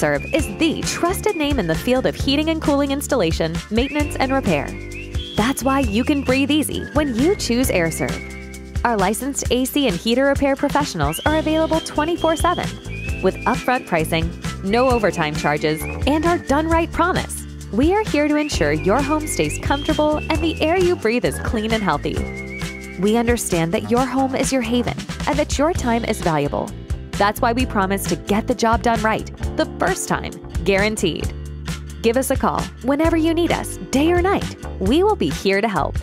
Serv is the trusted name in the field of heating and cooling installation, maintenance, and repair. That's why you can breathe easy when you choose Aire Serv. Our licensed AC and heater repair professionals are available 24/7 with upfront pricing, no overtime charges, and our done right promise. We are here to ensure your home stays comfortable and the air you breathe is clean and healthy. We understand that your home is your haven and that your time is valuable. That's why we promise to get the job done right the first time, guaranteed. Give us a call whenever you need us, day or night. We will be here to help.